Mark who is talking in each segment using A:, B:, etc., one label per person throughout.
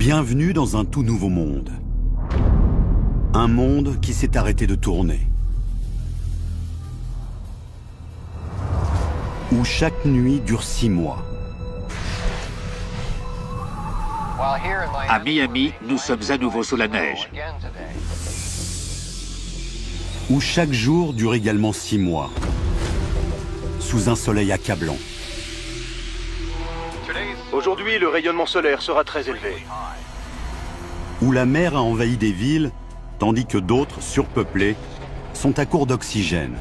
A: Bienvenue dans un tout nouveau monde. Un monde qui s'est arrêté de tourner. Où chaque nuit dure 6 mois.
B: À Miami, nous sommes à nouveau sous la neige.
A: Où chaque jour dure également 6 mois. Sous un soleil accablant.
C: Aujourd'hui, le rayonnement solaire sera très élevé.
A: Où la mer a envahi des villes, tandis que d'autres, surpeuplées, sont à court d'oxygène.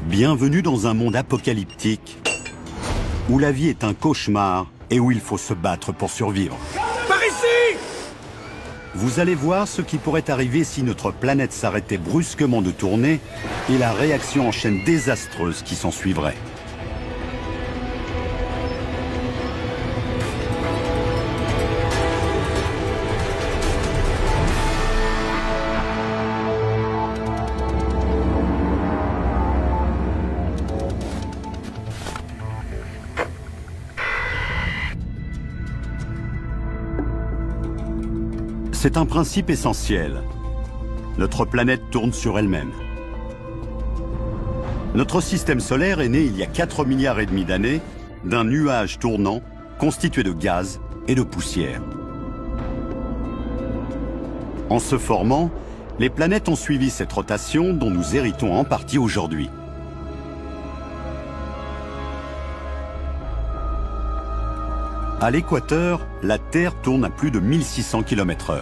A: Bienvenue dans un monde apocalyptique, où la vie est un cauchemar et où il faut se battre pour survivre.
C: Par ici!
A: Vous allez voir ce qui pourrait arriver si notre planète s'arrêtait brusquement de tourner et la réaction en chaîne désastreuse qui s'en suivrait. C'est un principe essentiel. Notre planète tourne sur elle-même. Notre système solaire est né il y a 4,5 milliards d'années d'un nuage tournant constitué de gaz et de poussière. En se formant, les planètes ont suivi cette rotation dont nous héritons en partie aujourd'hui. À l'équateur, la Terre tourne à plus de 1600 km/h.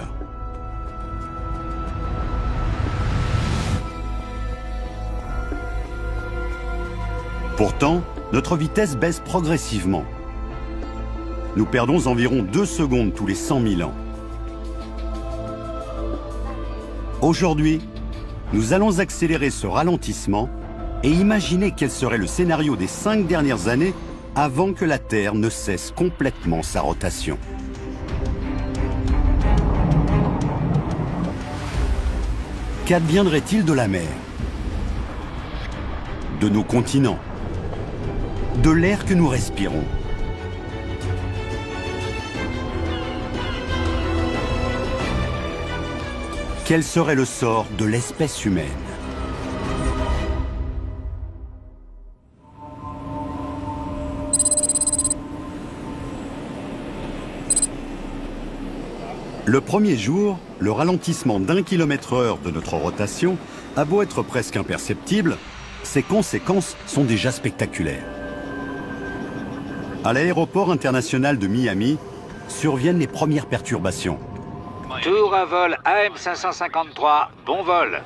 A: Pourtant, notre vitesse baisse progressivement. Nous perdons environ 2 secondes tous les 100 000 ans. Aujourd'hui, nous allons accélérer ce ralentissement et imaginer quel serait le scénario des 5 dernières années avant que la Terre ne cesse complètement sa rotation. Qu'adviendrait-il de la mer? De nos continents? De l'air que nous respirons? Quel serait le sort de l'espèce humaine? Le premier jour, le ralentissement d'1 km/h de notre rotation a beau être presque imperceptible, ses conséquences sont déjà spectaculaires. À l'aéroport international de Miami, surviennent les premières perturbations.
B: Tour à vol AM553, bon vol.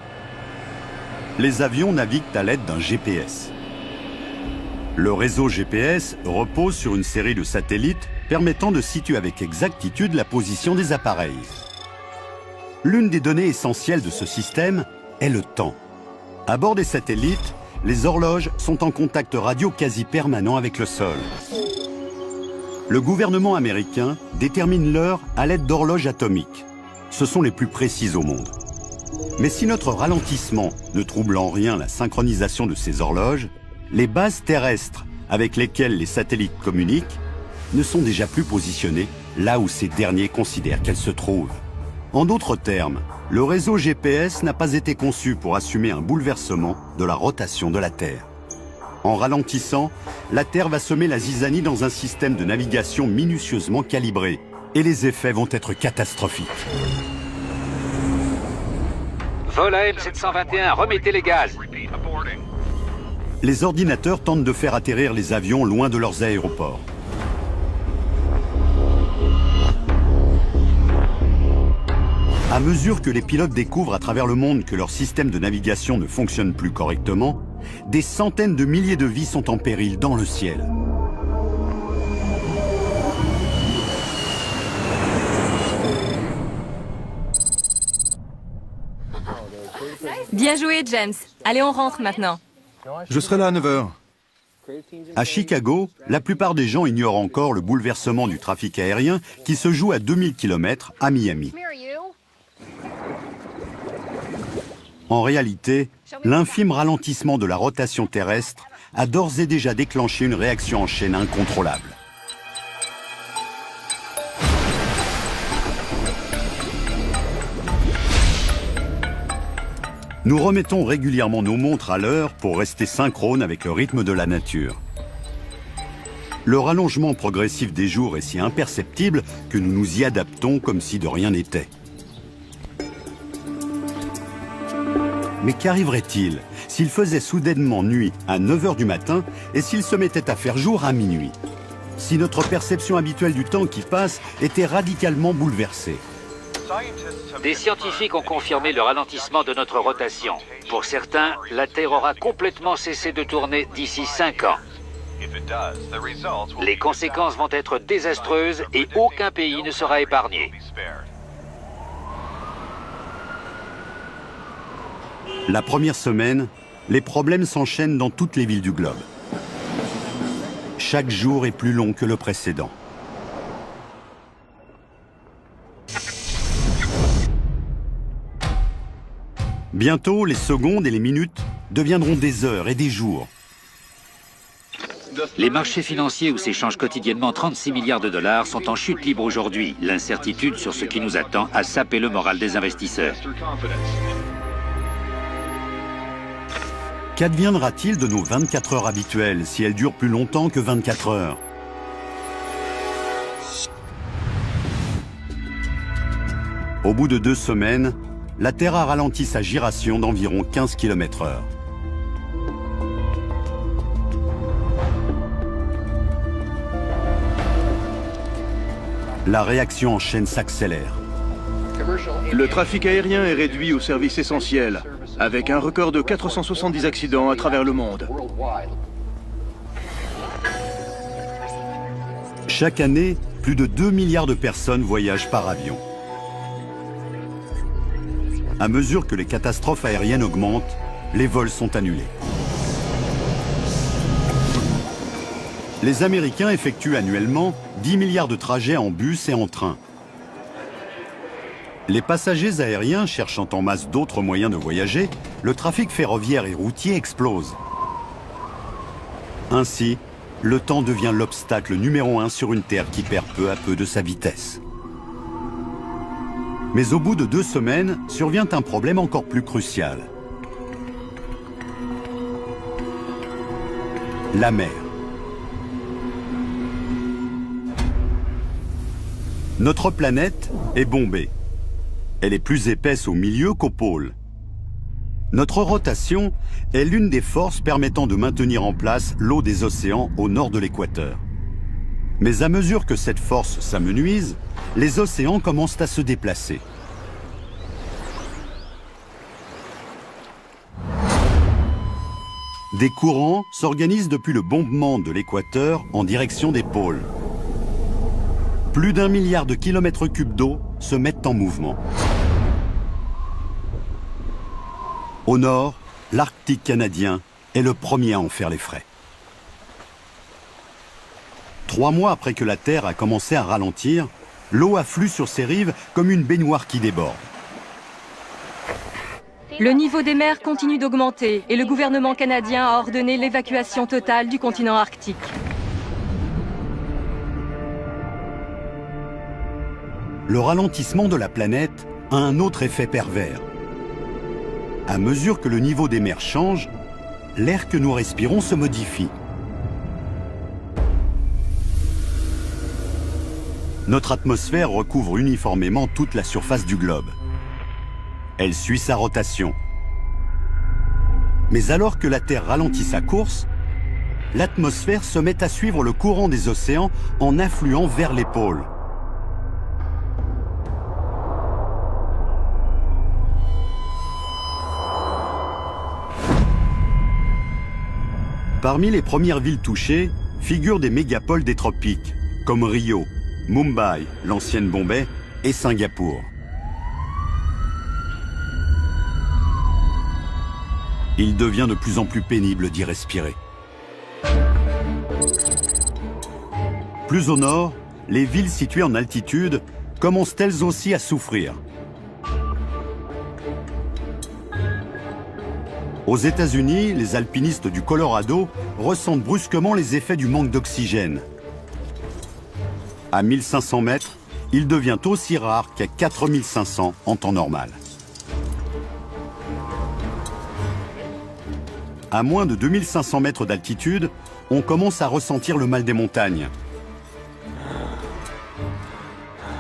A: Les avions naviguent à l'aide d'un GPS. Le réseau GPS repose sur une série de satellites permettant de situer avec exactitude la position des appareils. L'une des données essentielles de ce système est le temps. À bord des satellites, les horloges sont en contact radio quasi permanent avec le sol. Le gouvernement américain détermine l'heure à l'aide d'horloges atomiques. Ce sont les plus précises au monde. Mais si notre ralentissement ne trouble en rien la synchronisation de ces horloges, les bases terrestres avec lesquelles les satellites communiquent ne sont déjà plus positionnées là où ces derniers considèrent qu'elles se trouvent. En d'autres termes, le réseau GPS n'a pas été conçu pour assumer un bouleversement de la rotation de la Terre. En ralentissant, la Terre va semer la zizanie dans un système de navigation minutieusement calibré, et les effets vont être catastrophiques.
B: Vol AM721, remettez les gaz.
A: Les ordinateurs tentent de faire atterrir les avions loin de leurs aéroports. À mesure que les pilotes découvrent à travers le monde que leur système de navigation ne fonctionne plus correctement, des centaines de milliers de vies sont en péril dans le ciel.
D: Bien joué, James. Allez, on rentre maintenant.
E: Je serai là à 9 h.
A: À Chicago, la plupart des gens ignorent encore le bouleversement du trafic aérien qui se joue à 2000 km à Miami. En réalité, l'infime ralentissement de la rotation terrestre a d'ores et déjà déclenché une réaction en chaîne incontrôlable. Nous remettons régulièrement nos montres à l'heure pour rester synchrones avec le rythme de la nature. Le rallongement progressif des jours est si imperceptible que nous nous y adaptons comme si de rien n'était. Mais qu'arriverait-il s'il faisait soudainement nuit à 9 h du matin et s'il se mettait à faire jour à minuit? Si notre perception habituelle du temps qui passe était radicalement bouleversée?
B: Des scientifiques ont confirmé le ralentissement de notre rotation. Pour certains, la Terre aura complètement cessé de tourner d'ici 5 ans. Les conséquences vont être désastreuses et aucun pays ne sera épargné.
A: La première semaine, les problèmes s'enchaînent dans toutes les villes du globe. Chaque jour est plus long que le précédent. Bientôt, les secondes et les minutes deviendront des heures et des jours.
B: Les marchés financiers où s'échangent quotidiennement 36 milliards de dollars sont en chute libre aujourd'hui. L'incertitude sur ce qui nous attend a sapé le moral des investisseurs.
A: Qu'adviendra-t-il de nos 24 heures habituelles si elles durent plus longtemps que 24 heures? Au bout de 2 semaines, la Terre a ralenti sa giration d'environ 15 km/h. La réaction en chaîne s'accélère.
C: Le trafic aérien est réduit aux services essentiels, avec un record de 470 accidents à travers le monde.
A: Chaque année, plus de 2 milliards de personnes voyagent par avion. À mesure que les catastrophes aériennes augmentent, les vols sont annulés. Les Américains effectuent annuellement 10 milliards de trajets en bus et en train. Les passagers aériens cherchant en masse d'autres moyens de voyager, le trafic ferroviaire et routier explose. Ainsi, le temps devient l'obstacle numéro 1 sur une Terre qui perd peu à peu de sa vitesse. Mais au bout de 2 semaines, survient un problème encore plus crucial. La mer. Notre planète est bombée. Elle est plus épaisse au milieu qu'au pôle. Notre rotation est l'une des forces permettant de maintenir en place l'eau des océans au nord de l'équateur. Mais à mesure que cette force s'amenuise, les océans commencent à se déplacer. Des courants s'organisent depuis le bombement de l'équateur en direction des pôles. Plus d'1 milliard de kilomètres cubes d'eau se mettent en mouvement. Au nord, l'Arctique canadien est le premier à en faire les frais. 3 mois après que la Terre a commencé à ralentir, l'eau afflue sur ses rives comme une baignoire qui déborde.
D: Le niveau des mers continue d'augmenter et le gouvernement canadien a ordonné l'évacuation totale du continent arctique.
A: Le ralentissement de la planète a un autre effet pervers. À mesure que le niveau des mers change, l'air que nous respirons se modifie. Notre atmosphère recouvre uniformément toute la surface du globe. Elle suit sa rotation. Mais alors que la Terre ralentit sa course, l'atmosphère se met à suivre le courant des océans en affluant vers les pôles. Parmi les premières villes touchées figurent des mégapoles des tropiques, comme Rio, Mumbai, l'ancienne Bombay, et Singapour. Il devient de plus en plus pénible d'y respirer. Plus au nord, les villes situées en altitude commencent elles aussi à souffrir. Aux États-Unis, les alpinistes du Colorado ressentent brusquement les effets du manque d'oxygène. À 1500 mètres, il devient aussi rare qu'à 4500 en temps normal. À moins de 2500 mètres d'altitude, on commence à ressentir le mal des montagnes.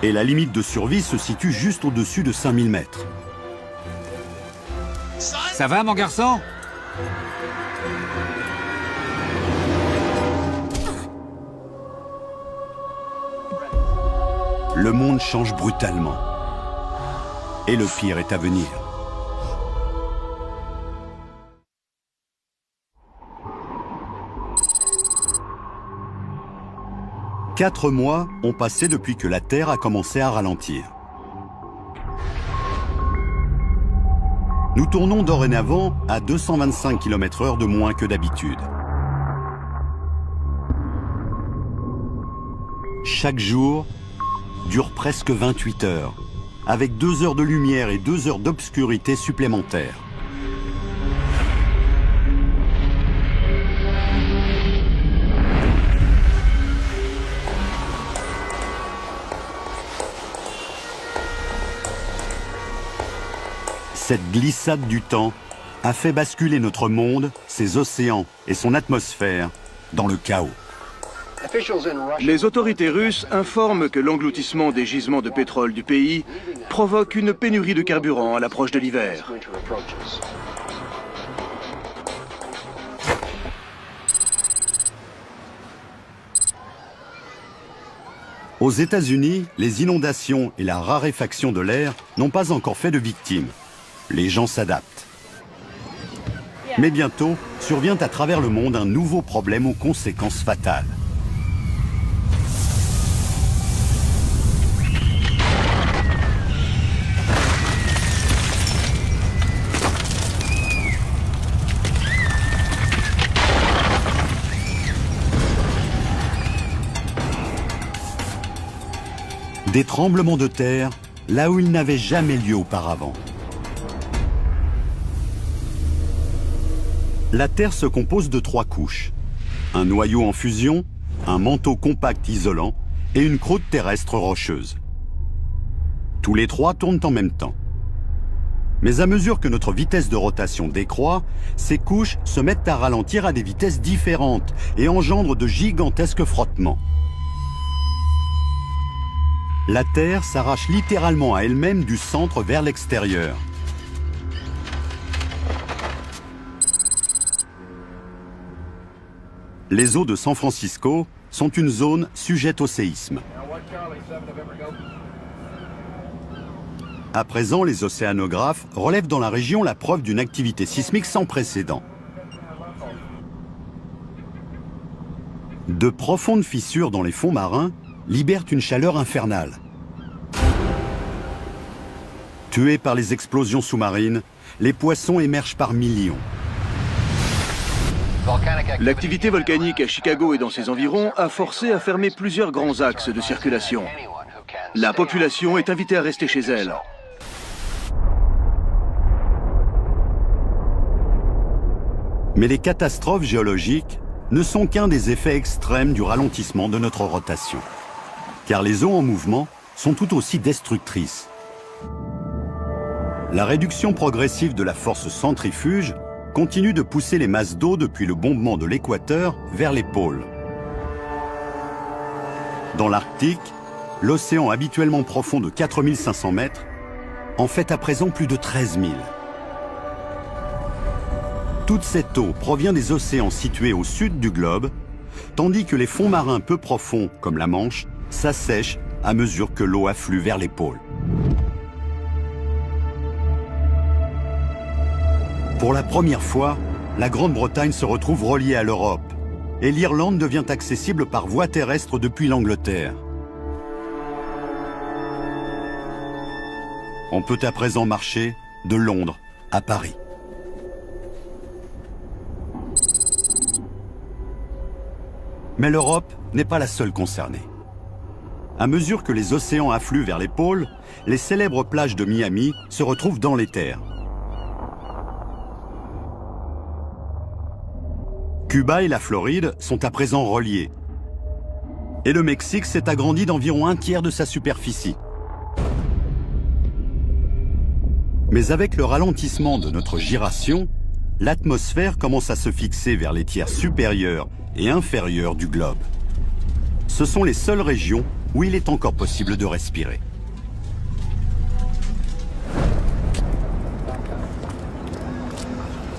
A: Et la limite de survie se situe juste au-dessus de 5000 mètres.
F: Ça va, mon garçon?
A: Le monde change brutalement. Et le pire est à venir. Quatre mois ont passé depuis que la Terre a commencé à ralentir. Nous tournons dorénavant à 225 km/h de moins que d'habitude. Chaque jour dure presque 28 heures, avec 2 heures de lumière et 2 heures d'obscurité supplémentaires. Cette glissade du temps a fait basculer notre monde, ses océans et son atmosphère dans le chaos.
C: Les autorités russes informent que l'engloutissement des gisements de pétrole du pays provoque une pénurie de carburant à l'approche de l'hiver.
A: Aux États-Unis, les inondations et la raréfaction de l'air n'ont pas encore fait de victimes. Les gens s'adaptent. Mais bientôt, survient à travers le monde un nouveau problème aux conséquences fatales. Des tremblements de terre là où ils n'avaient jamais lieu auparavant. La Terre se compose de 3 couches. Un noyau en fusion, un manteau compact isolant et une croûte terrestre rocheuse. Tous les 3 tournent en même temps. Mais à mesure que notre vitesse de rotation décroît, ces couches se mettent à ralentir à des vitesses différentes et engendrent de gigantesques frottements. La Terre s'arrache littéralement à elle-même du centre vers l'extérieur. Les eaux de San Francisco sont une zone sujette au séisme. À présent, les océanographes relèvent dans la région la preuve d'une activité sismique sans précédent. De profondes fissures dans les fonds marins libèrent une chaleur infernale. Tués par les explosions sous-marines, les poissons émergent par millions.
C: L'activité volcanique à Chicago et dans ses environs a forcé à fermer plusieurs grands axes de circulation. La population est invitée à rester chez elle.
A: Mais les catastrophes géologiques ne sont qu'un des effets extrêmes du ralentissement de notre rotation. Car les eaux en mouvement sont tout aussi destructrices. La réduction progressive de la force centrifuge continue de pousser les masses d'eau depuis le bombement de l'équateur vers les pôles. Dans l'Arctique, l'océan habituellement profond de 4500 mètres en fait à présent plus de 13 000. Toute cette eau provient des océans situés au sud du globe, tandis que les fonds marins peu profonds, comme la Manche, s'assèchent à mesure que l'eau afflue vers les pôles. Pour la première fois, la Grande-Bretagne se retrouve reliée à l'Europe et l'Irlande devient accessible par voie terrestre depuis l'Angleterre. On peut à présent marcher de Londres à Paris. Mais l'Europe n'est pas la seule concernée. À mesure que les océans affluent vers les pôles, les célèbres plages de Miami se retrouvent dans les terres. Cuba et la Floride sont à présent reliés. Et le Mexique s'est agrandi d'environ 1/3 de sa superficie. Mais avec le ralentissement de notre giration, l'atmosphère commence à se fixer vers les tiers supérieurs et inférieurs du globe. Ce sont les seules régions où il est encore possible de respirer.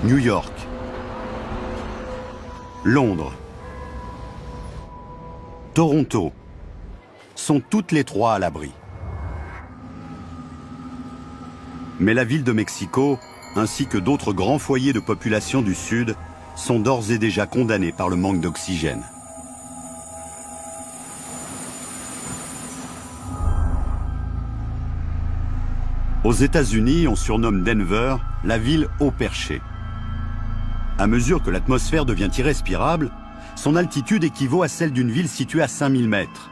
A: New York, Londres, Toronto sont toutes les trois à l'abri. Mais la ville de Mexico, ainsi que d'autres grands foyers de population du Sud, sont d'ores et déjà condamnés par le manque d'oxygène. Aux États-Unis, on surnomme Denver la ville haut perché. À mesure que l'atmosphère devient irrespirable, son altitude équivaut à celle d'une ville située à 5000 mètres.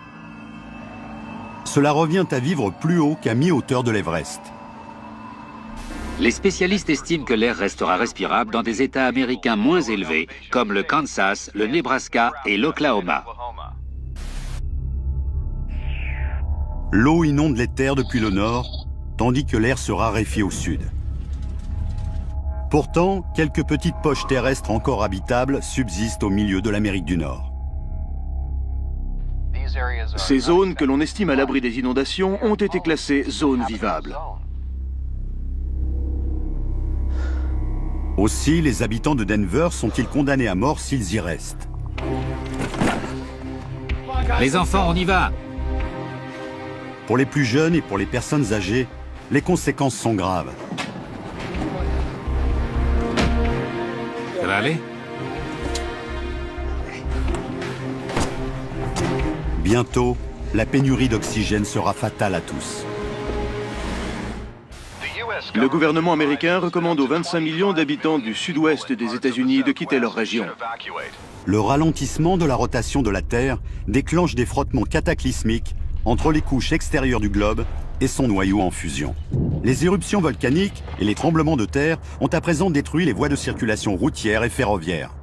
A: Cela revient à vivre plus haut qu'à mi-hauteur de l'Everest.
B: Les spécialistes estiment que l'air restera respirable dans des États américains moins élevés, comme le Kansas, le Nebraska et l'Oklahoma.
A: L'eau inonde les terres depuis le nord, tandis que l'air se raréfie au sud. Pourtant, quelques petites poches terrestres encore habitables subsistent au milieu de l'Amérique du Nord.
C: Ces zones que l'on estime à l'abri des inondations ont été classées zones vivables.
A: Aussi, les habitants de Denver sont-ils condamnés à mort s'ils y restent?
B: Les enfants, on y va!
A: Pour les plus jeunes et pour les personnes âgées, les conséquences sont graves.
B: Ça va aller?
A: Bientôt, la pénurie d'oxygène sera fatale à tous.
C: Le gouvernement américain recommande aux 25 millions d'habitants du sud-ouest des États-Unis de quitter leur région.
A: Le ralentissement de la rotation de la Terre déclenche des frottements cataclysmiques entre les couches extérieures du globe et son noyau en fusion. Les éruptions volcaniques et les tremblements de terre ont à présent détruit les voies de circulation routières et ferroviaires.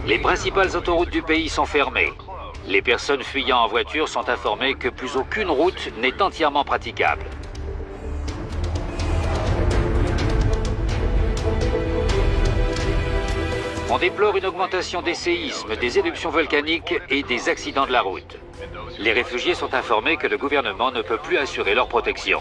B: Les principales autoroutes du pays sont fermées. Les personnes fuyant en voiture sont informées que plus aucune route n'est entièrement praticable. On déplore une augmentation des séismes, des éruptions volcaniques et des accidents de la route. Les réfugiés sont informés que le gouvernement ne peut plus assurer leur protection.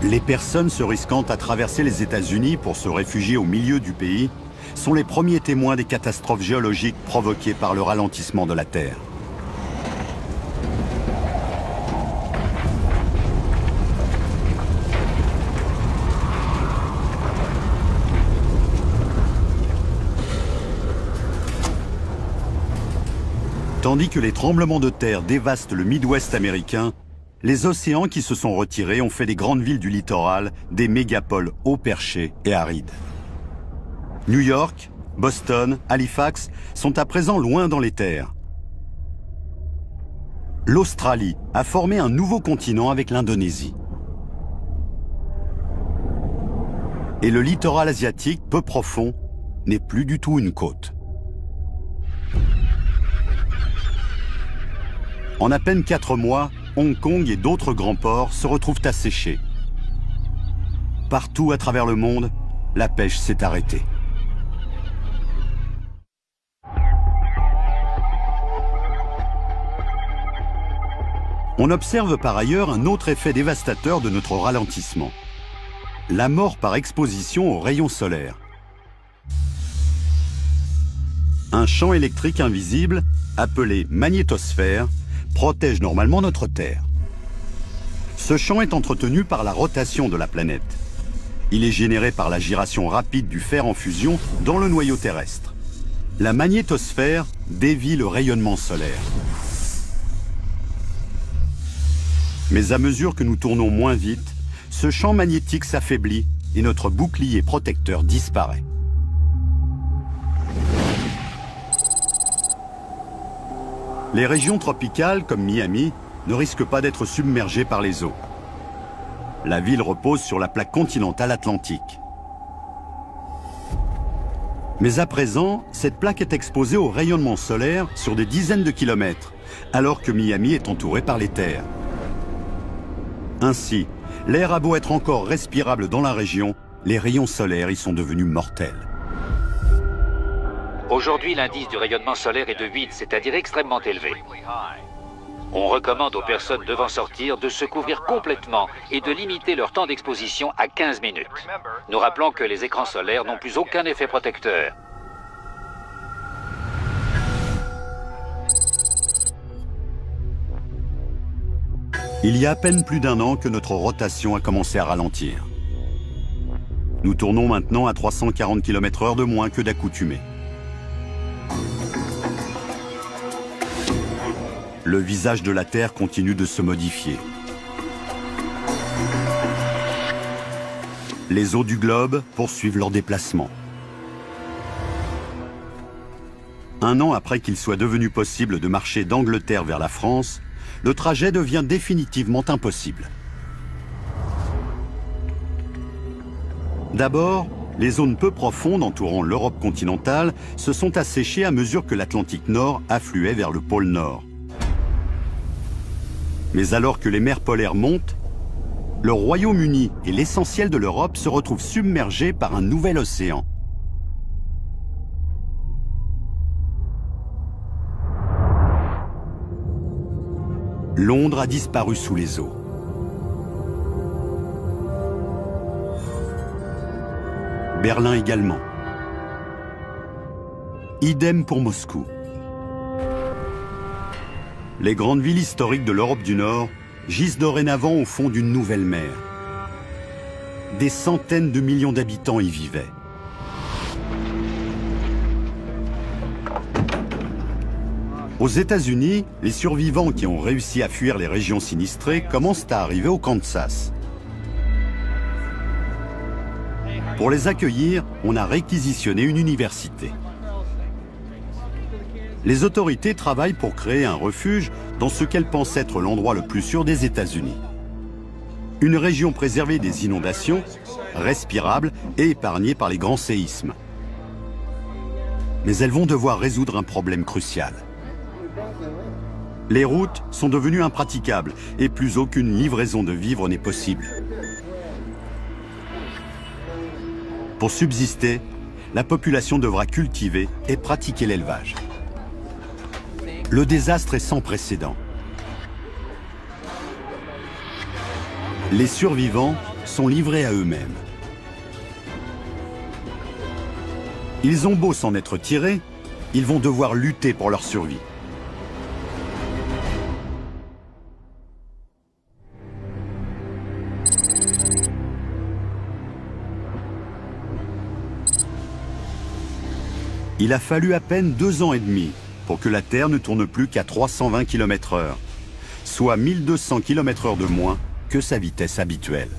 A: Les personnes se risquant à traverser les États-Unis pour se réfugier au milieu du pays sont les premiers témoins des catastrophes géologiques provoquées par le ralentissement de la Terre. Tandis que les tremblements de terre dévastent le Midwest américain, les océans qui se sont retirés ont fait des grandes villes du littoral des mégapoles haut perchées et arides. New York, Boston, Halifax sont à présent loin dans les terres. L'Australie a formé un nouveau continent avec l'Indonésie. Et le littoral asiatique, peu profond, n'est plus du tout une côte. En à peine 4 mois, Hong Kong et d'autres grands ports se retrouvent asséchés. Partout à travers le monde, la pêche s'est arrêtée. On observe par ailleurs un autre effet dévastateur de notre ralentissement. La mort par exposition aux rayons solaires. Un champ électrique invisible, appelé magnétosphère, protège normalement notre Terre. Ce champ est entretenu par la rotation de la planète. Il est généré par la giration rapide du fer en fusion dans le noyau terrestre. La magnétosphère dévie le rayonnement solaire. Mais à mesure que nous tournons moins vite, ce champ magnétique s'affaiblit et notre bouclier protecteur disparaît. Les régions tropicales, comme Miami, ne risquent pas d'être submergées par les eaux. La ville repose sur la plaque continentale atlantique. Mais à présent, cette plaque est exposée au rayonnement solaire sur des dizaines de kilomètres, alors que Miami est entourée par les terres. Ainsi, l'air a beau être encore respirable dans la région, les rayons solaires y sont devenus mortels.
B: Aujourd'hui, l'indice du rayonnement solaire est de 8, c'est-à-dire extrêmement élevé. On recommande aux personnes devant sortir de se couvrir complètement et de limiter leur temps d'exposition à 15 minutes. Nous rappelons que les écrans solaires n'ont plus aucun effet protecteur.
A: Il y a à peine plus d'un an que notre rotation a commencé à ralentir. Nous tournons maintenant à 340 km/h de moins que d'accoutumé. Le visage de la Terre continue de se modifier. Les eaux du globe poursuivent leur déplacement. Un an après qu'il soit devenu possible de marcher d'Angleterre vers la France, le trajet devient définitivement impossible. D'abord, les zones peu profondes entourant l'Europe continentale se sont asséchées à mesure que l'Atlantique Nord affluait vers le pôle Nord. Mais alors que les mers polaires montent, le Royaume-Uni et l'essentiel de l'Europe se retrouvent submergés par un nouvel océan. Londres a disparu sous les eaux. Berlin également. Idem pour Moscou. Les grandes villes historiques de l'Europe du Nord gisent dorénavant au fond d'une nouvelle mer. Des centaines de millions d'habitants y vivaient. Aux États-Unis, les survivants qui ont réussi à fuir les régions sinistrées commencent à arriver au Kansas. Pour les accueillir, on a réquisitionné une université. Les autorités travaillent pour créer un refuge dans ce qu'elles pensent être l'endroit le plus sûr des États-Unis. Une région préservée des inondations, respirable et épargnée par les grands séismes. Mais elles vont devoir résoudre un problème crucial. Les routes sont devenues impraticables et plus aucune livraison de vivres n'est possible. Pour subsister, la population devra cultiver et pratiquer l'élevage. Le désastre est sans précédent. Les survivants sont livrés à eux-mêmes. Ils ont beau s'en être tirés, ils vont devoir lutter pour leur survie. Il a fallu à peine 2 ans et demi pour que la Terre ne tourne plus qu'à 320 km/h, soit 1200 km/h de moins que sa vitesse habituelle.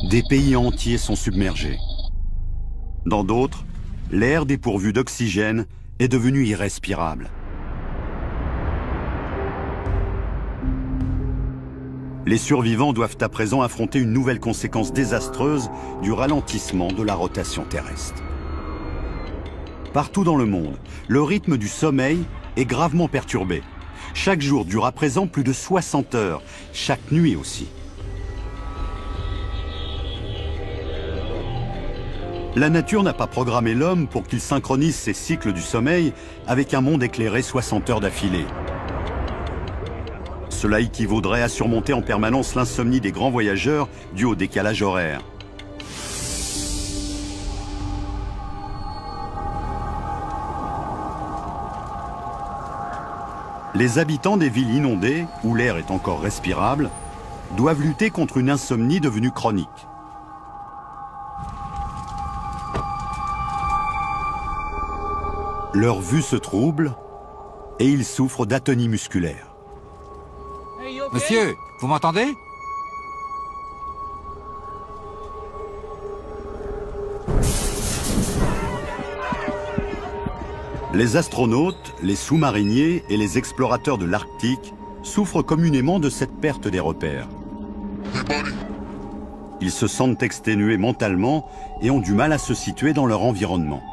A: Des pays entiers sont submergés. Dans d'autres, l'air dépourvu d'oxygène est devenu irrespirable. Les survivants doivent à présent affronter une nouvelle conséquence désastreuse du ralentissement de la rotation terrestre. Partout dans le monde, le rythme du sommeil est gravement perturbé. Chaque jour dure à présent plus de 60 heures, chaque nuit aussi. La nature n'a pas programmé l'homme pour qu'il synchronise ses cycles du sommeil avec un monde éclairé 60 heures d'affilée. Cela équivaudrait à surmonter en permanence l'insomnie des grands voyageurs due au décalage horaire. Les habitants des villes inondées, où l'air est encore respirable, doivent lutter contre une insomnie devenue chronique. Leur vue se trouble et ils souffrent d'atonie musculaire.
F: Monsieur, vous m'entendez?
A: Les astronautes, les sous-mariniers et les explorateurs de l'Arctique souffrent communément de cette perte des repères. Ils se sentent exténués mentalement et ont du mal à se situer dans leur environnement.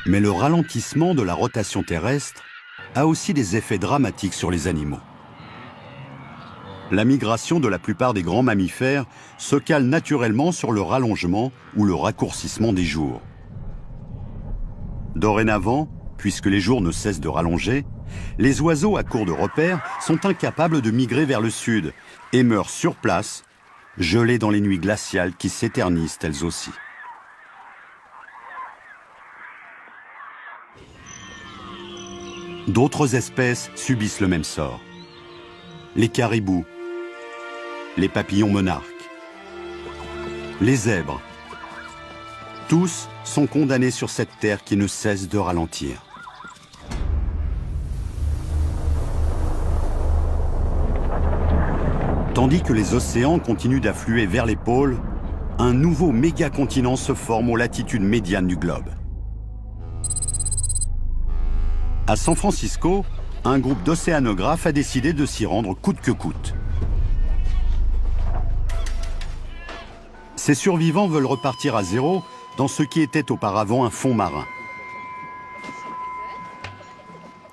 A: Mais le ralentissement de la rotation terrestre a aussi des effets dramatiques sur les animaux. La migration de la plupart des grands mammifères se cale naturellement sur le rallongement ou le raccourcissement des jours. Dorénavant, puisque les jours ne cessent de rallonger, les oiseaux à court de repères sont incapables de migrer vers le sud et meurent sur place, gelés dans les nuits glaciales qui s'éternisent elles aussi. D'autres espèces subissent le même sort. Les caribous, les papillons monarques, les zèbres, tous sont condamnés sur cette terre qui ne cesse de ralentir. Tandis que les océans continuent d'affluer vers les pôles, un nouveau méga-continent se forme aux latitudes médianes du globe. À San Francisco, un groupe d'océanographes a décidé de s'y rendre coûte que coûte. Ces survivants veulent repartir à zéro dans ce qui était auparavant un fond marin.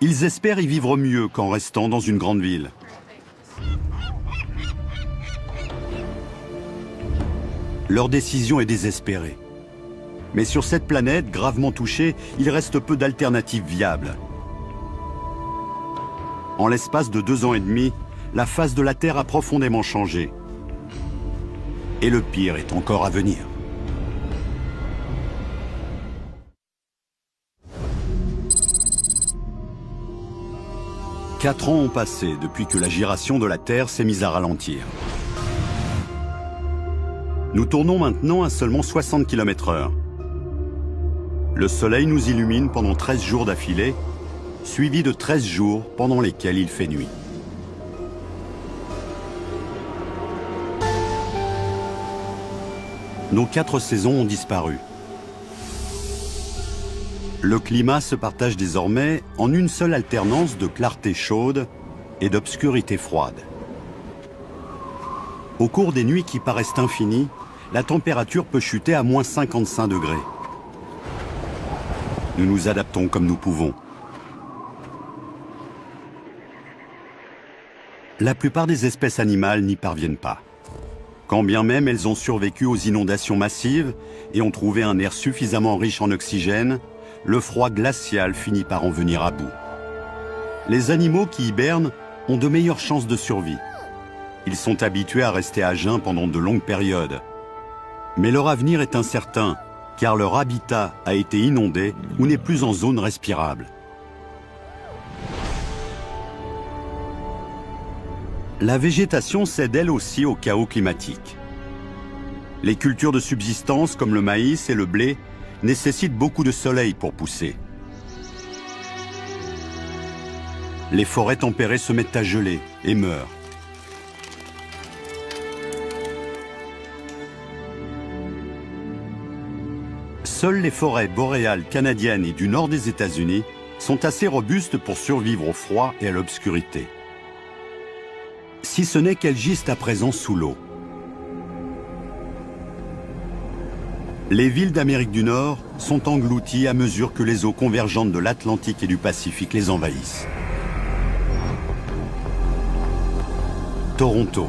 A: Ils espèrent y vivre mieux qu'en restant dans une grande ville. Leur décision est désespérée. Mais sur cette planète gravement touchée, il reste peu d'alternatives viables. En l'espace de 2 ans et demi, la face de la Terre a profondément changé. Et le pire est encore à venir. « 4 ans ont passé depuis que la giration de la Terre s'est mise à ralentir. Nous tournons maintenant à seulement 60 km/h. Le soleil nous illumine pendant 13 jours d'affilée, suivi de 13 jours pendant lesquels il fait nuit. Nos 4 saisons ont disparu. Le climat se partage désormais en une seule alternance de clarté chaude et d'obscurité froide. Au cours des nuits qui paraissent infinies, la température peut chuter à moins 55 degrés. Nous nous adaptons comme nous pouvons. La plupart des espèces animales n'y parviennent pas. Quand bien même elles ont survécu aux inondations massives et ont trouvé un air suffisamment riche en oxygène, le froid glacial finit par en venir à bout. Les animaux qui hibernent ont de meilleures chances de survie. Ils sont habitués à rester à jeun pendant de longues périodes. Mais leur avenir est incertain, car leur habitat a été inondé ou n'est plus en zone respirable. La végétation cède elle aussi au chaos climatique. Les cultures de subsistance comme le maïs et le blé nécessitent beaucoup de soleil pour pousser. Les forêts tempérées se mettent à geler et meurent. Seules les forêts boréales canadiennes et du nord des États-Unis sont assez robustes pour survivre au froid et à l'obscurité. Si ce n'est qu'elles gisent à présent sous l'eau. Les villes d'Amérique du Nord sont englouties à mesure que les eaux convergentes de l'Atlantique et du Pacifique les envahissent. Toronto,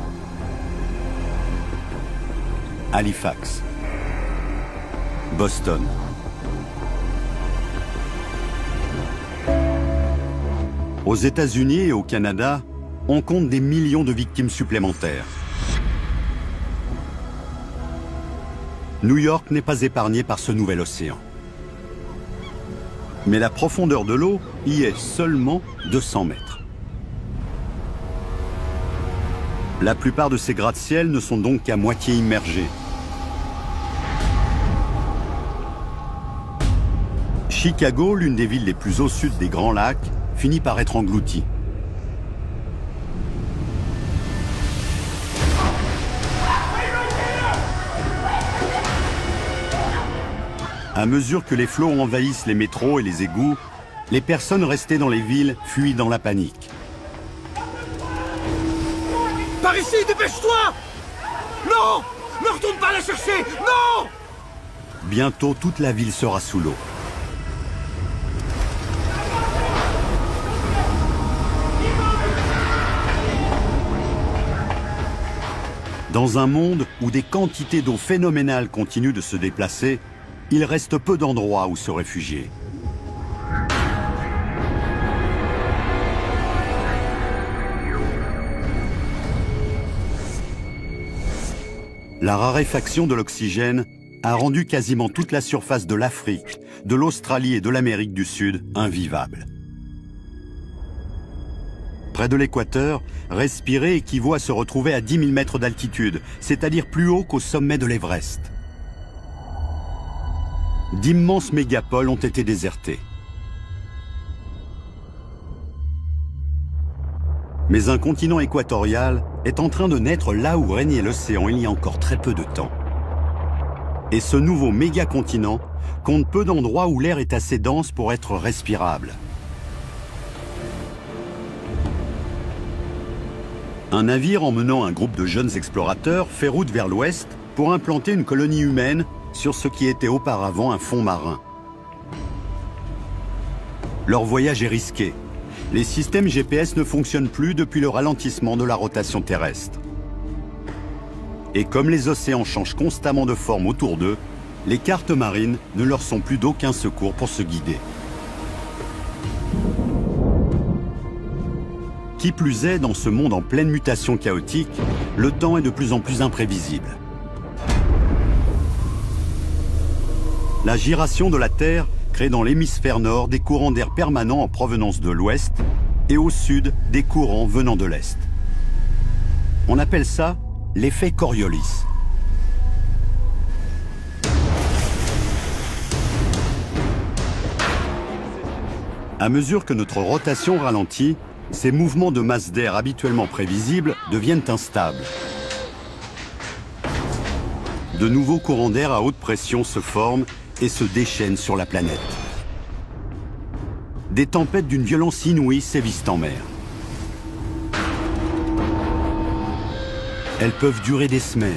A: Halifax, Boston. Aux États-Unis et au Canada, on compte des millions de victimes supplémentaires. New York n'est pas épargnée par ce nouvel océan. Mais la profondeur de l'eau y est seulement de 100 mètres. La plupart de ces gratte-ciels ne sont donc qu'à moitié immergés. Chicago, l'une des villes les plus au sud des Grands Lacs, finit par être engloutie. À mesure que les flots envahissent les métros et les égouts, les personnes restées dans les villes fuient dans la panique.
F: Par ici, dépêche-toi! Non! Ne retourne pas la chercher! Non!
A: Bientôt, toute la ville sera sous l'eau. Dans un monde où des quantités d'eau phénoménales continuent de se déplacer, il reste peu d'endroits où se réfugier. La raréfaction de l'oxygène a rendu quasiment toute la surface de l'Afrique, de l'Australie et de l'Amérique du Sud invivable. Près de l'équateur, respirer équivaut à se retrouver à 10 000 mètres d'altitude, c'est-à-dire plus haut qu'au sommet de l'Everest. D'immenses mégapoles ont été désertées. Mais un continent équatorial est en train de naître là où régnait l'océan il y a encore très peu de temps. Et ce nouveau méga-continent compte peu d'endroits où l'air est assez dense pour être respirable. Un navire emmenant un groupe de jeunes explorateurs fait route vers l'ouest pour implanter une colonie humaine sur ce qui était auparavant un fond marin. Leur voyage est risqué. Les systèmes GPS ne fonctionnent plus depuis le ralentissement de la rotation terrestre. Et comme les océans changent constamment de forme autour d'eux, les cartes marines ne leur sont plus d'aucun secours pour se guider. Qui plus est, dans ce monde en pleine mutation chaotique, le temps est de plus en plus imprévisible. La giration de la Terre crée dans l'hémisphère nord des courants d'air permanents en provenance de l'ouest et au sud des courants venant de l'est. On appelle ça l'effet Coriolis. À mesure que notre rotation ralentit, ces mouvements de masse d'air habituellement prévisibles deviennent instables. De nouveaux courants d'air à haute pression se forment et se déchaînent sur la planète. Des tempêtes d'une violence inouïe sévissent en mer. Elles peuvent durer des semaines.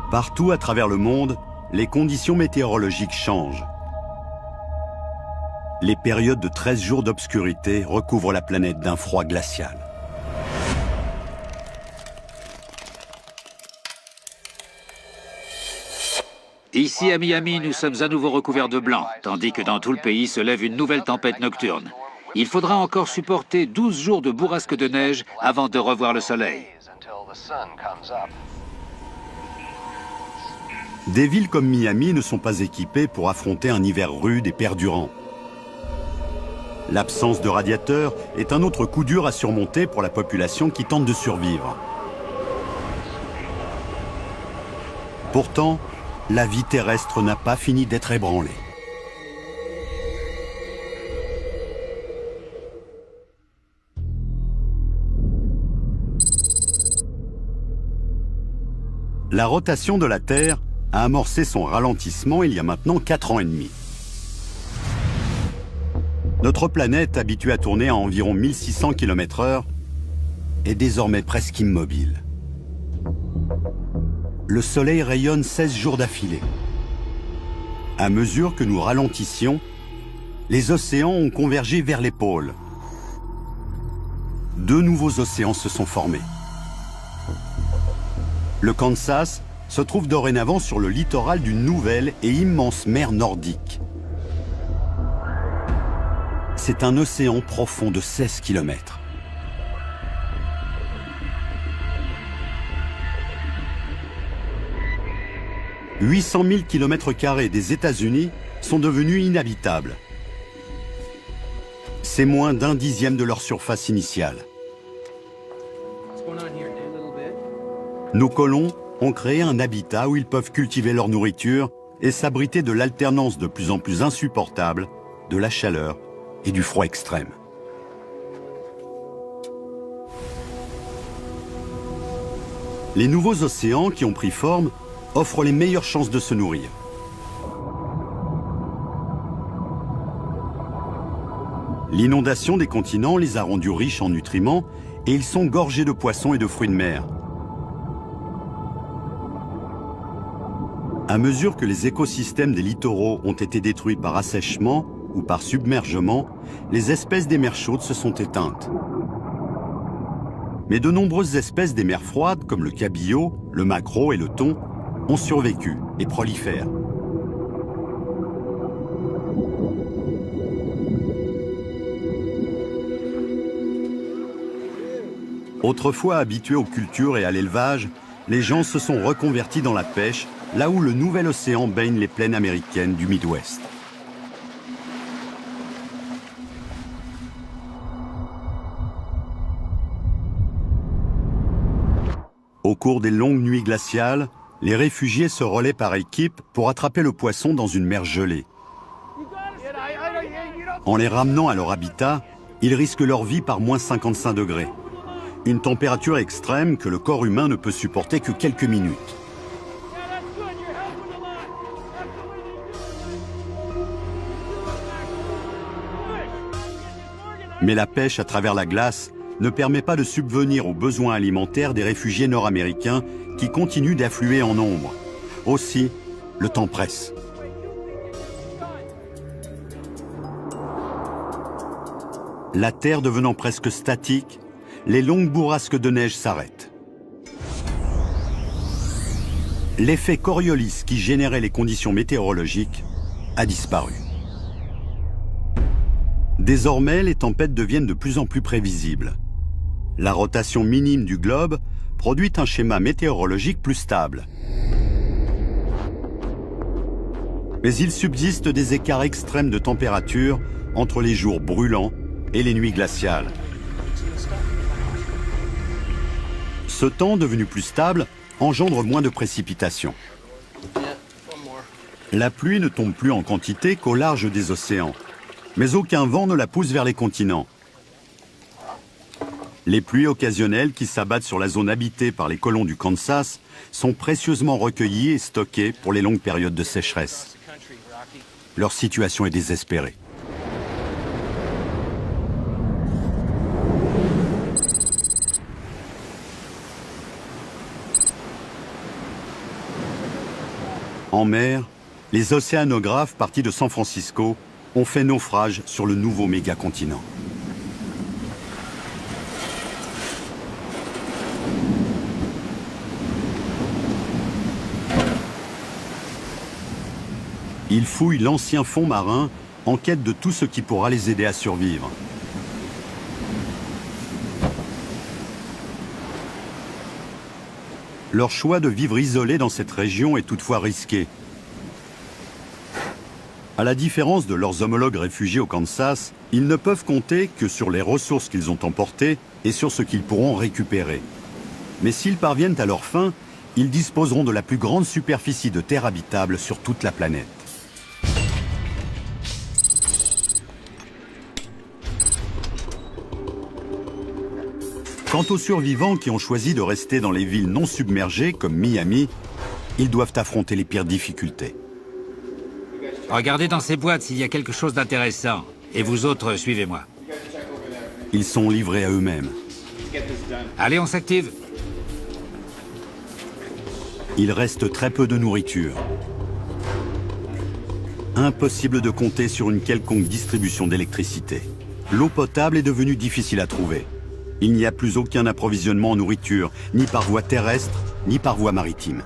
A: Partout à travers le monde, les conditions météorologiques changent. Les périodes de 13 jours d'obscurité recouvrent la planète d'un froid glacial.
B: Ici à Miami, nous sommes à nouveau recouverts de blanc, tandis que dans tout le pays se lève une nouvelle tempête nocturne. Il faudra encore supporter 12 jours de bourrasque de neige avant de revoir le soleil.
A: Des villes comme Miami ne sont pas équipées pour affronter un hiver rude et perdurant. L'absence de radiateurs est un autre coup dur à surmonter pour la population qui tente de survivre. Pourtant, la vie terrestre n'a pas fini d'être ébranlée. La rotation de la Terre a amorcé son ralentissement il y a maintenant 4 ans et demi. Notre planète, habituée à tourner à environ 1600 km/h, est désormais presque immobile. Le Soleil rayonne 16 jours d'affilée. À mesure que nous ralentissions, les océans ont convergé vers les pôles. 2 nouveaux océans se sont formés. Le Kansas se trouve dorénavant sur le littoral d'une nouvelle et immense mer nordique. C'est un océan profond de 16 km. 800 000 km² des États-Unis sont devenus inhabitables. C'est moins d'un dixième de leur surface initiale. Nos colons ont créé un habitat où ils peuvent cultiver leur nourriture et s'abriter de l'alternance de plus en plus insupportable de la chaleur et du froid extrême. Les nouveaux océans qui ont pris forme offrent les meilleures chances de se nourrir. L'inondation des continents les a rendus riches en nutriments et ils sont gorgés de poissons et de fruits de mer. À mesure que les écosystèmes des littoraux ont été détruits par assèchement ou par submergement, les espèces des mers chaudes se sont éteintes. Mais de nombreuses espèces des mers froides, comme le cabillaud, le maquereau et le thon, ont survécu et prolifèrent. Autrefois habitués aux cultures et à l'élevage, les gens se sont reconvertis dans la pêche, là où le nouvel océan baigne les plaines américaines du Midwest. Au cours des longues nuits glaciales, les réfugiés se relaient par équipe pour attraper le poisson dans une mer gelée. En les ramenant à leur habitat, ils risquent leur vie par moins 55 degrés. Une température extrême que le corps humain ne peut supporter que quelques minutes. Mais la pêche à travers la glace ne permet pas de subvenir aux besoins alimentaires des réfugiés nord-américains qui continuent d'affluer en nombre. Aussi, le temps presse. La terre devenant presque statique, les longues bourrasques de neige s'arrêtent. L'effet Coriolis qui générait les conditions météorologiques a disparu. Désormais, les tempêtes deviennent de plus en plus prévisibles. La rotation minime du globe produit un schéma météorologique plus stable. Mais il subsiste des écarts extrêmes de température entre les jours brûlants et les nuits glaciales. Ce temps, devenu plus stable, engendre moins de précipitations. La pluie ne tombe plus en quantité qu'au large des océans, mais aucun vent ne la pousse vers les continents. Les pluies occasionnelles qui s'abattent sur la zone habitée par les colons du Kansas sont précieusement recueillies et stockées pour les longues périodes de sécheresse. Leur situation est désespérée. En mer, les océanographes partis de San Francisco ont fait naufrage sur le nouveau mégacontinent. Ils fouillent l'ancien fond marin en quête de tout ce qui pourra les aider à survivre. Leur choix de vivre isolés dans cette région est toutefois risqué. À la différence de leurs homologues réfugiés au Kansas, ils ne peuvent compter que sur les ressources qu'ils ont emportées et sur ce qu'ils pourront récupérer. Mais s'ils parviennent à leur fin, ils disposeront de la plus grande superficie de terre habitable sur toute la planète. Quant aux survivants qui ont choisi de rester dans les villes non submergées comme Miami, ils doivent affronter les pires difficultés.
B: Regardez dans ces boîtes s'il y a quelque chose d'intéressant. Et vous autres, suivez-moi.
A: Ils sont livrés à eux-mêmes.
B: Allez, on s'active.
A: Il reste très peu de nourriture. Impossible de compter sur une quelconque distribution d'électricité. L'eau potable est devenue difficile à trouver. Il n'y a plus aucun approvisionnement en nourriture, ni par voie terrestre, ni par voie maritime.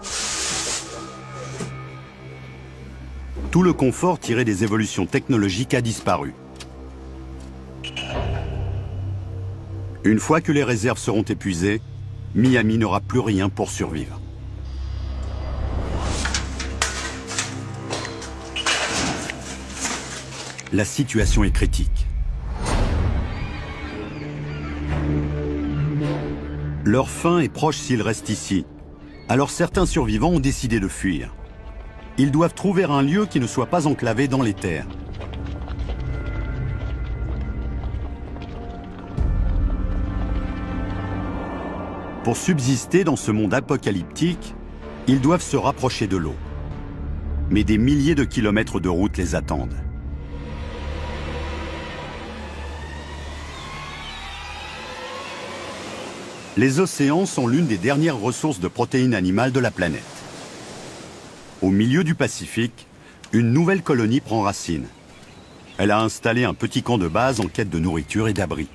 A: Tout le confort tiré des évolutions technologiques a disparu. Une fois que les réserves seront épuisées, Miami n'aura plus rien pour survivre. la situation est critique. Leur fin est proche s'ils restent ici. Alors certains survivants ont décidé de fuir. Ils doivent trouver un lieu qui ne soit pas enclavé dans les terres. Pour subsister dans ce monde apocalyptique, ils doivent se rapprocher de l'eau. Mais des milliers de kilomètres de route les attendent. Les océans sont l'une des dernières ressources de protéines animales de la planète. Au milieu du Pacifique, une nouvelle colonie prend racine. Elle a installé un petit camp de base en quête de nourriture et d'abri.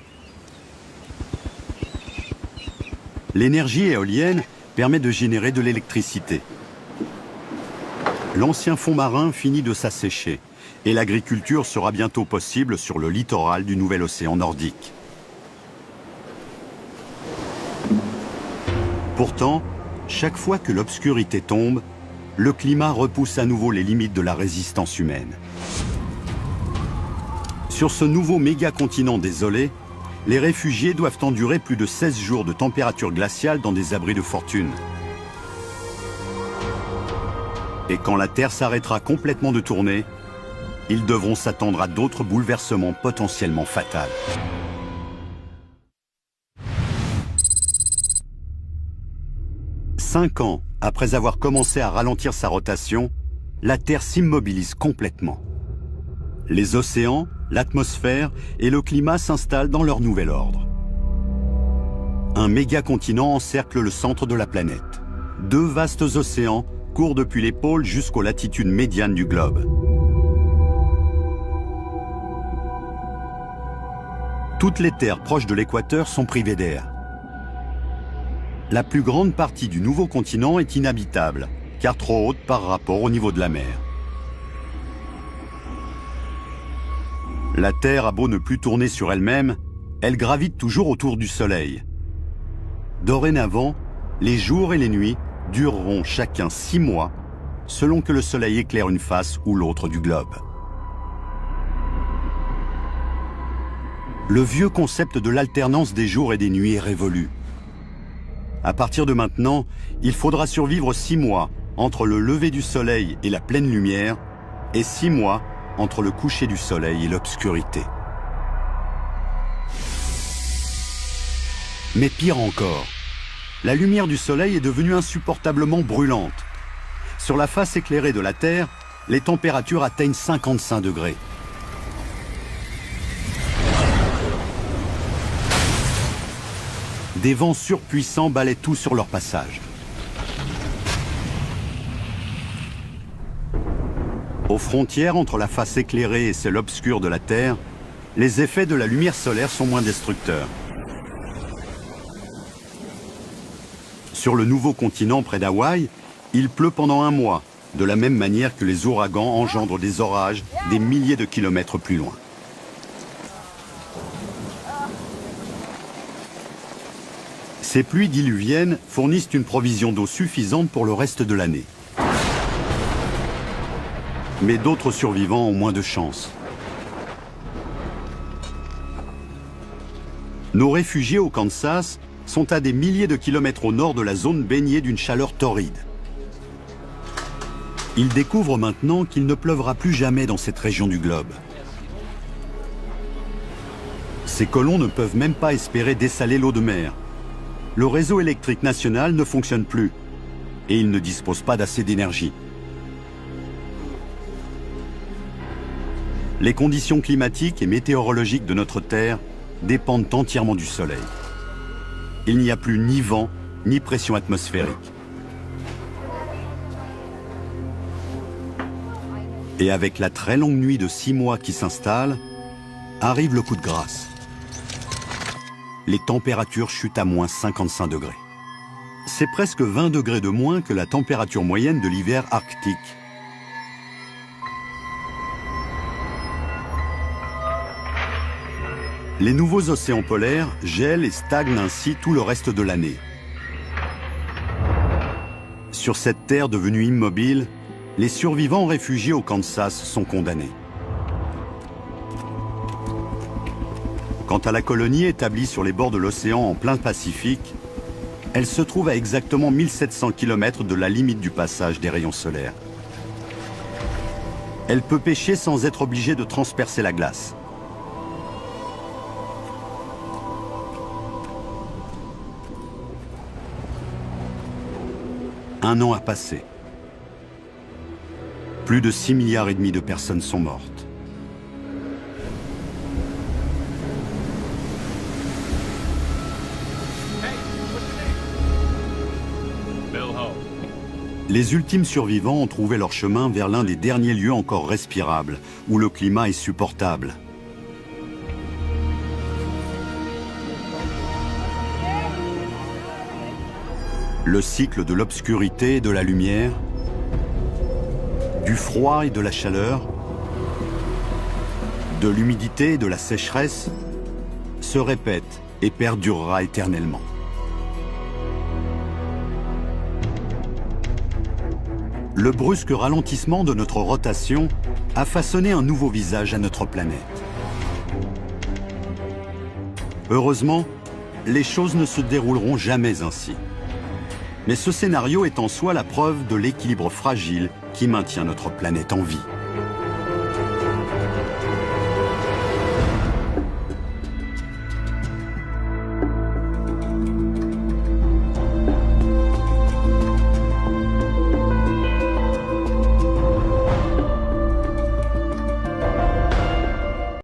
A: L'énergie éolienne permet de générer de l'électricité. L'ancien fond marin finit de s'assécher et l'agriculture sera bientôt possible sur le littoral du nouvel océan nordique. Pourtant, chaque fois que l'obscurité tombe, le climat repousse à nouveau les limites de la résistance humaine. Sur ce nouveau méga-continent désolé, les réfugiés doivent endurer plus de 16 jours de température glaciale dans des abris de fortune. Et quand la Terre s'arrêtera complètement de tourner, ils devront s'attendre à d'autres bouleversements potentiellement fatals. Cinq ans après avoir commencé à ralentir sa rotation, la Terre s'immobilise complètement. Les océans, l'atmosphère et le climat s'installent dans leur nouvel ordre. Un méga-continent encercle le centre de la planète. Deux vastes océans courent depuis les pôles jusqu'aux latitudes médianes du globe. Toutes les terres proches de l'équateur sont privées d'air. La plus grande partie du nouveau continent est inhabitable, car trop haute par rapport au niveau de la mer. La Terre a beau ne plus tourner sur elle-même, elle gravite toujours autour du Soleil. Dorénavant, les jours et les nuits dureront chacun 6 mois, selon que le Soleil éclaire une face ou l'autre du globe. Le vieux concept de l'alternance des jours et des nuits est révolu. À partir de maintenant, il faudra survivre 6 mois entre le lever du soleil et la pleine lumière, et 6 mois entre le coucher du soleil et l'obscurité. Mais pire encore, la lumière du soleil est devenue insupportablement brûlante. Sur la face éclairée de la Terre, les températures atteignent 55 degrés. Des vents surpuissants balaient tout sur leur passage. Aux frontières entre la face éclairée et celle obscure de la Terre, les effets de la lumière solaire sont moins destructeurs. Sur le nouveau continent près d'Hawaï, il pleut pendant 1 mois, de la même manière que les ouragans engendrent des orages des milliers de kilomètres plus loin. Ces pluies diluviennes fournissent une provision d'eau suffisante pour le reste de l'année. Mais d'autres survivants ont moins de chance. Nos réfugiés au Kansas sont à des milliers de kilomètres au nord de la zone baignée d'une chaleur torride. Ils découvrent maintenant qu'il ne pleuvra plus jamais dans cette région du globe. Ces colons ne peuvent même pas espérer dessaler l'eau de mer. Le réseau électrique national ne fonctionne plus et ils ne disposent pas d'assez d'énergie. Les conditions climatiques et météorologiques de notre Terre dépendent entièrement du soleil. Il n'y a plus ni vent, ni pression atmosphérique. Et avec la très longue nuit de 6 mois qui s'installe, arrive le coup de grâce. Les températures chutent à moins 55 degrés. C'est presque 20 degrés de moins que la température moyenne de l'hiver arctique. Les nouveaux océans polaires gèlent et stagnent ainsi tout le reste de l'année. Sur cette terre devenue immobile, les survivants réfugiés au Kansas sont condamnés. Quant à la colonie établie sur les bords de l'océan en plein Pacifique, elle se trouve à exactement 1700 km de la limite du passage des rayons solaires. Elle peut pêcher sans être obligée de transpercer la glace. Un an a passé. Plus de 6,5 milliards de personnes sont mortes. Les ultimes survivants ont trouvé leur chemin vers l'un des derniers lieux encore respirables, où le climat est supportable. Le cycle de l'obscurité et de la lumière, du froid et de la chaleur, de l'humidité et de la sécheresse, se répète et perdurera éternellement. Le brusque ralentissement de notre rotation a façonné un nouveau visage à notre planète. Heureusement, les choses ne se dérouleront jamais ainsi. Mais ce scénario est en soi la preuve de l'équilibre fragile qui maintient notre planète en vie.